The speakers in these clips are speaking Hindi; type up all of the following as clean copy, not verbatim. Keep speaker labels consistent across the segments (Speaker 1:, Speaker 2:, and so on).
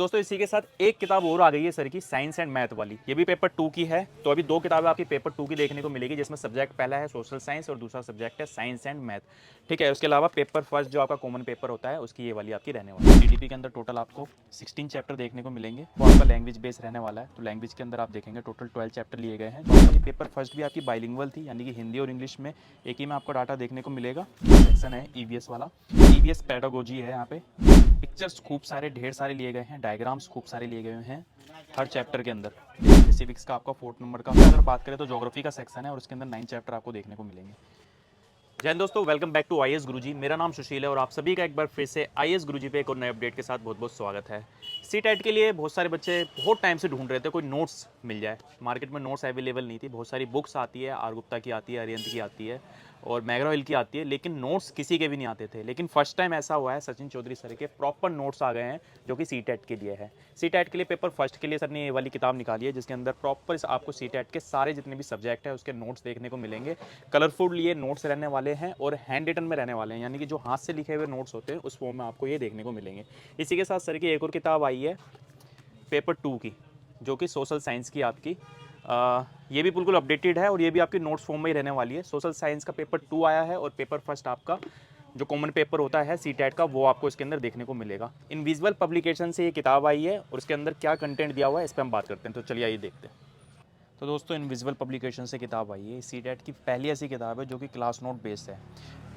Speaker 1: दोस्तों इसी के साथ एक किताब और आ गई है सर की, साइंस एंड मैथ वाली। ये भी पेपर 2 की है। तो अभी दो किताबें आपकी पेपर 2 की देखने को मिलेगी, जिसमें सब्जेक्ट पहला है सोशल साइंस और दूसरा सब्जेक्ट है साइंस एंड मैथ। ठीक है, उसके अलावा पेपर फर्स्ट जो आपका कॉमन पेपर होता है उसकी ये वाली आपकी रहने वाली है। जीडीपी के अंदर टोटल आपको 16 चैप्टर देखने को मिलेंगे। वो आपका लैंग्वेज बेस रहने वाला है। तो लैंग्वेज के अंदर आप देखेंगे टोटल 12 चैप्टर लिए गए हैं। तो ये पेपर फर्स्ट भी आपकी बाइलिंगुअल थी, यानी कि हिंदी और इंग्लिश में एक ही में आपको डाटा देखने को मिलेगा। सेक्शन है ईवीएस वाला, ईवीएस पेडागोजी है। यहाँ पे पिक्चर्स खूब सारे ढेर सारे लिए गए हैं, डायग्राम्स खूब सारे लिए गए हैं हर चैप्टर के अंदर। सिविक्स का आपका 4 नंबर का अगर बात करें तो ज्योग्राफी का सेक्शन है और उसके अंदर 9 चैप्टर आपको देखने को मिलेंगे। जय हिंद दोस्तों, वेलकम बैक टू आईएएस गुरुजी। मेरा नाम सुशील है और आप सभी का एक बार फिर से आईएएस गुरुजी पे एक और नए अपडेट के साथ बहुत बहुत स्वागत है। सी टेट के लिए बहुत सारे बच्चे बहुत टाइम से ढूंढ रहे थे कोई नोट्स मिल जाए। मार्केट में नोट्स अवेलेबल नहीं थी। बहुत सारी बुक्स आती है, आर गुप्ता की आती है, अरिहंत की आती है और मैग्रा हिल की आती है, लेकिन नोट्स किसी के भी नहीं आते थे। लेकिन फर्स्ट टाइम ऐसा हुआ है, सचिन चौधरी सर के प्रॉपर नोट्स आ गए हैं जो कि सी टेट के लिए है। सी टेट के लिए पेपर फर्स्ट के लिए सर ने ये वाली किताब निकाली है, जिसके अंदर प्रॉपर आपको सी टेट के सारे जितने भी सब्जेक्ट है उसके नोट्स देखने को मिलेंगे। कलरफुल ये नोट्स रहने वाले हैं और हैंड रिटन में रहने वाले हैं, यानी कि जो हाथ से लिखे हुए नोट्स होते हैं उस फॉर्म में आपको ये देखने को मिलेंगे। इसी के साथ सर की एक और किताब आई है पेपर 2 की, जो कि सोशल साइंस की आपकी ये भी बिल्कुल अपडेटेड है और ये भी आपकी नोट्स फॉर्म में ही रहने वाली है। सोशल साइंस का पेपर 2 आया है और पेपर फर्स्ट आपका जो कॉमन पेपर होता है सी टेट का वो आपको इसके अंदर देखने को मिलेगा। इनविजिबल पब्लिकेशन से ये किताब आई है और उसके अंदर क्या कंटेंट दिया हुआ है इस पर हम बात करते हैं। तो चलिए आइए देखते हैं। तो दोस्तों इनविजिबल पब्लिकेशन से किताब आई है। सी टेट की पहली ऐसी किताब है जो कि क्लास नोट बेस्ड है।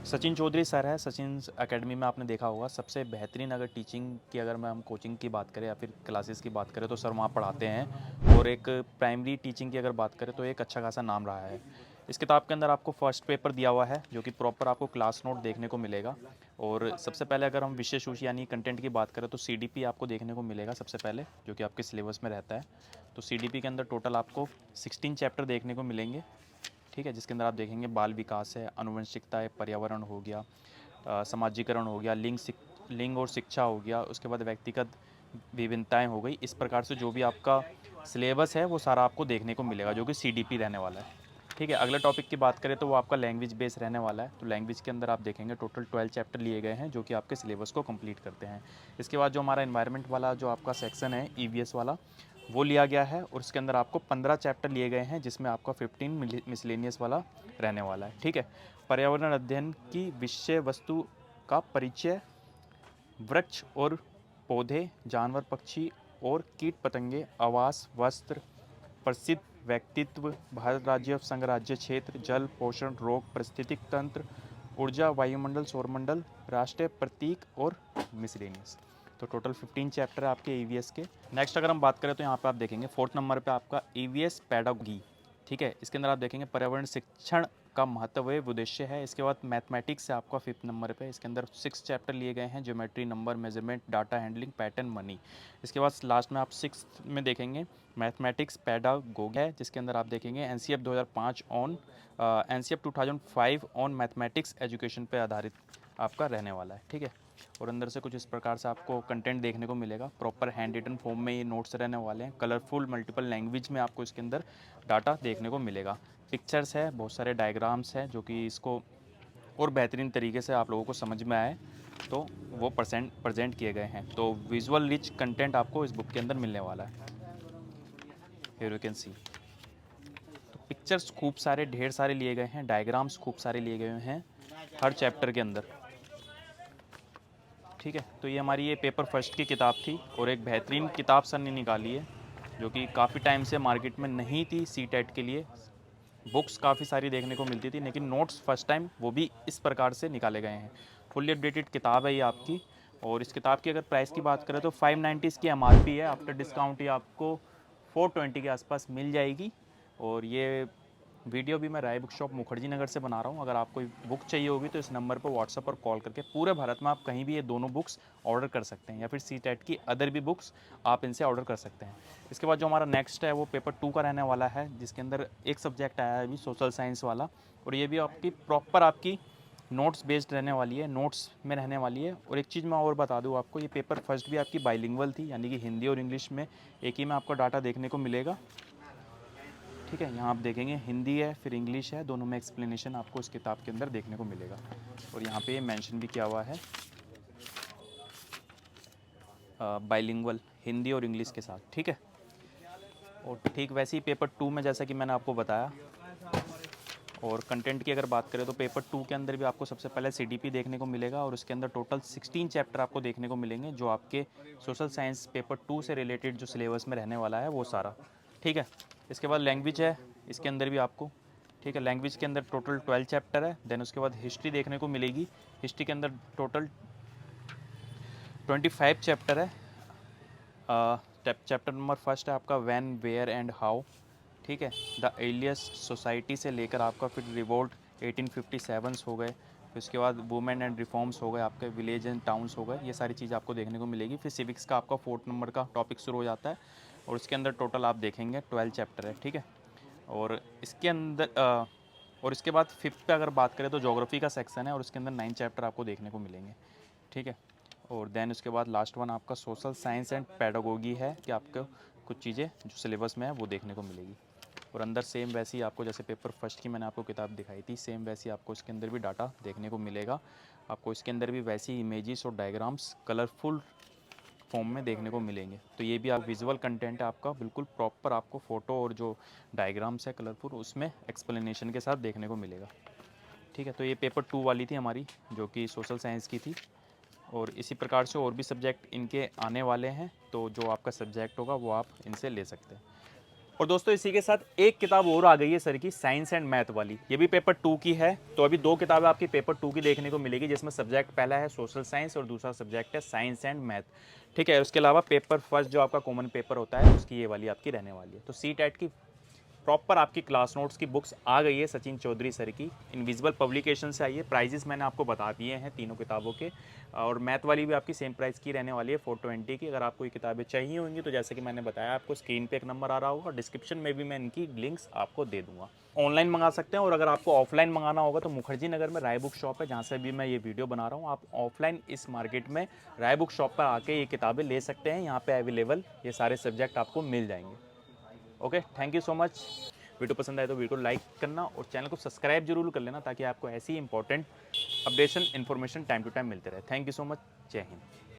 Speaker 1: सचिन चौधरी सर है, सचिन एकेडमी में आपने देखा होगा सबसे बेहतरीन। अगर टीचिंग की अगर मैं हम कोचिंग की बात करें या फिर क्लासेस की बात करें तो सर वहाँ पढ़ाते हैं। और एक प्राइमरी टीचिंग की अगर बात करें तो एक अच्छा खासा नाम रहा है। इस किताब के अंदर आपको फर्स्ट पेपर दिया हुआ है जो कि प्रॉपर आपको क्लास नोट देखने को मिलेगा। और सबसे पहले अगर हम विषय सूची यानी कंटेंट की बात करें तो सीडीपी आपको देखने को मिलेगा सबसे पहले, जो कि आपके सिलेबस में रहता है। तो सीडीपी के अंदर टोटल आपको 16 चैप्टर देखने को मिलेंगे। ठीक है, जिसके अंदर आप देखेंगे बाल विकास है, आनुवंशिकता है, पर्यावरण हो गया, समाजीकरण हो गया, लिंग और शिक्षा हो गया, उसके बाद व्यक्तिगत विभिन्नताएं हो गई। इस प्रकार से जो भी आपका सिलेबस है वो सारा आपको देखने को मिलेगा, जो कि सीडीपी रहने वाला है। ठीक है, अगले टॉपिक की बात करें तो वो आपका लैंग्वेज बेस रहने वाला है। तो लैंग्वेज के अंदर आप देखेंगे टोटल 12 चैप्टर लिए गए हैं जो कि आपके सिलेबस को कंप्लीट करते हैं। इसके बाद जो हमारा एनवायरनमेंट वाला जो आपका सेक्शन है ईवीएस वाला वो लिया गया है और उसके अंदर आपको 15 चैप्टर लिए गए हैं, जिसमें आपका 15 मिसलेनियस वाला रहने वाला है। ठीक है, पर्यावरण अध्ययन की विषय वस्तु का परिचय, वृक्ष और पौधे, जानवर पक्षी और कीट पतंगे, आवास, वस्त्र, प्रसिद्ध व्यक्तित्व, भारत राज्य संघ राज्य क्षेत्र, जल पोषण, रोग, पारिस्थितिक तंत्र, ऊर्जा, वायुमंडल, सौरमंडल, राष्ट्रीय प्रतीक और मिसलेनियस। तो टोटल 15 चैप्टर है आपके ईवीएस के। नेक्स्ट अगर हम बात करें तो यहाँ पे आप देखेंगे 4th नंबर पे आपका ईवीएस पेडागोगी। ठीक है, इसके अंदर आप देखेंगे पर्यावरण शिक्षण का महत्व है, उद्देश्य है। इसके बाद मैथमेटिक्स है आपका 5th नंबर पे। इसके अंदर 6 चैप्टर लिए गए हैं, geometry, number, measurement, data handling, pattern, money. इसके बाद लास्ट में आप 6th में देखेंगे मैथमेटिक्स पेडागोगी है, जिसके अंदर आप देखेंगे NCF 2005 on NCF 2005 on mathematics education पे आधारित आपका रहने वाला है। ठीक है, और अंदर से कुछ इस प्रकार से आपको कंटेंट देखने को मिलेगा। प्रॉपर हैंड रिटन फॉर्म में ये नोट्स रहने वाले हैं। कलरफुल मल्टीपल लैंग्वेज में आपको इसके अंदर डाटा देखने को मिलेगा। पिक्चर्स है, बहुत सारे डायग्राम्स हैं जो कि इसको और बेहतरीन तरीके से आप लोगों को समझ में आए तो वो प्रेजेंट किए गए हैं। तो विजुअल रिच कंटेंट आपको इस बुक के अंदर मिलने वाला है। Here you can see. तो पिक्चर्स खूब सारे ढेर सारे लिए गए हैं, डायग्राम्स खूब सारे लिए गए हैं हर चैप्टर के अंदर। ठीक है, तो ये हमारी ये पेपर फर्स्ट की किताब थी और एक बेहतरीन किताब सर ने निकाली है जो कि काफ़ी टाइम से मार्केट में नहीं थी। सी टेट के लिए बुक्स काफ़ी सारी देखने को मिलती थी, लेकिन नोट्स फर्स्ट टाइम वो भी इस प्रकार से निकाले गए हैं। फुल्ली अपडेटेड किताब है ये आपकी। और इस किताब की अगर प्राइस की बात करें तो 590 इसकी एमआरपी है। आफ्टर डिस्काउंट ये आपको 420 के आसपास मिल जाएगी। और ये वीडियो भी मैं राय बुक शॉप मुखर्जी नगर से बना रहा हूँ। अगर आपको बुक चाहिए होगी तो इस नंबर पर व्हाट्सएप पर कॉल करके पूरे भारत में आप कहीं भी ये दोनों बुक्स ऑर्डर कर सकते हैं, या फिर सी टेट की अदर भी बुक्स आप इनसे ऑर्डर कर सकते हैं। इसके बाद जो हमारा नेक्स्ट है वो पेपर 2 का रहने वाला है, जिसके अंदर एक सब्जेक्ट आया है अभी सोशल साइंस वाला। और ये भी आपकी प्रॉपर आपकी नोट्स बेस्ड रहने वाली है, नोट्स में रहने वाली है। और एक चीज़ मैं और बता दूँ आपको, ये पेपर फर्स्ट भी आपकी बाइलिंगुअल थी, यानी कि हिंदी और इंग्लिश में एक ही में आपको डाटा देखने को मिलेगा। ठीक है, यहाँ आप देखेंगे हिंदी है फिर इंग्लिश है, दोनों में एक्सप्लेनेशन आपको इस किताब के अंदर देखने को मिलेगा। और यहाँ पे मेंशन भी किया हुआ है बाइलिंगुअल हिंदी और इंग्लिश के साथ, ठीक है। और ठीक वैसे ही पेपर 2 में जैसा कि मैंने आपको बताया, और कंटेंट की अगर बात करें तो पेपर 2 के अंदर भी आपको सबसे पहले सीडीपी देखने को मिलेगा और उसके अंदर टोटल 16 चैप्टर आपको देखने को मिलेंगे, जो आपके सोशल साइंस पेपर 2 से रिलेटेड जो सिलेबस में रहने वाला है वो सारा, ठीक है। इसके बाद लैंग्वेज है इसके अंदर भी आपको, ठीक है। लैंग्वेज के अंदर टोटल 12 चैप्टर है। देन उसके बाद हिस्ट्री देखने को मिलेगी। हिस्ट्री के अंदर टोटल 25 चैप्टर है। चैप्टर नंबर फर्स्ट है आपका व्हेन, वेयर एंड हाउ, ठीक है। द अर्लीस्ट सोसाइटी से लेकर आपका फिर रिवोल्ट 1857 हो गए, फिर उसके बाद वुमेन एंड रिफॉर्म्स हो गए, आपके विलेज एंड टाउन्स हो गए, ये सारी चीज़ आपको देखने को मिलेगी। फिर सिविक्स का आपका 4 नंबर का टॉपिक शुरू हो जाता है और उसके अंदर टोटल आप देखेंगे 12 चैप्टर है, ठीक है। और इसके अंदर और इसके बाद 5th पे अगर बात करें तो ज्योग्राफी का सेक्शन है और उसके अंदर 9 चैप्टर आपको देखने को मिलेंगे, ठीक है। और देन उसके बाद लास्ट वन आपका सोशल साइंस एंड पेडागोगी है, कि आपको कुछ चीज़ें जो सिलेबस में है वो देखने को मिलेगी। और अंदर सेम वैसी आपको, जैसे पेपर फर्स्ट की मैंने आपको किताब दिखाई थी, सेम वैसी आपको इसके अंदर भी डाटा देखने को मिलेगा। आपको इसके अंदर भी वैसी इमेजेस और डायग्राम्स कलरफुल फॉर्म में देखने को मिलेंगे। तो ये भी आप विजुअल कंटेंट है आपका, बिल्कुल प्रॉपर आपको फ़ोटो और जो डायग्राम्स है कलरफुल, उसमें एक्सप्लेनेशन के साथ देखने को मिलेगा, ठीक है। तो ये पेपर 2 वाली थी हमारी, जो कि सोशल साइंस की थी। और इसी प्रकार से और भी सब्जेक्ट इनके आने वाले हैं, तो जो आपका सब्जेक्ट होगा वो आप इनसे ले सकते हैं। और दोस्तों इसी के साथ एक किताब और आ गई है सर की, साइंस एंड मैथ वाली। ये भी पेपर 2 की है। तो अभी 2 किताबें आपकी पेपर 2 की देखने को मिलेगी, जिसमें सब्जेक्ट पहला है सोशल साइंस और दूसरा सब्जेक्ट है साइंस एंड मैथ, ठीक है। उसके अलावा पेपर फर्स्ट जो आपका कॉमन पेपर होता है, उसकी ये वाली आपकी रहने वाली है। तो सी टेट की प्रॉपर आपकी क्लास नोट्स की बुक्स आ गई है सचिन चौधरी सर की, इनविजिबल पब्लिकेशन से आई है। प्राइजेस मैंने आपको बता दिए हैं तीनों किताबों के। और मैथ वाली भी आपकी सेम प्राइस की रहने वाली है 420 की। अगर आपको ये किताबें चाहिए होंगी तो जैसे कि मैंने बताया, आपको स्क्रीन पे एक नंबर आ रहा होगा, डिस्क्रिप्शन में भी मैं इनकी लिंक्स आपको दे दूंगा। ऑनलाइन मंगा सकते हैं, और अगर आपको ऑफलाइन मंगाना होगा तो मुखर्जी नगर में राय बुक शॉप है, जहाँ से भी मैं ये वीडियो बना रहा हूँ। आप ऑफलाइन इस मार्केट में राय बुक शॉप पर आके ये किताबें ले सकते हैं। यहाँ पे अवेलेबल ये सारे सब्जेक्ट आपको मिल जाएंगे। Okay, thank you so much. Video पसंद आए तो वीडियो लाइक करना और चैनल को सब्सक्राइब जरूर कर लेना, ताकि आपको ऐसी important updation information time to time मिलते रहे। Thank you so much. जय हिंद।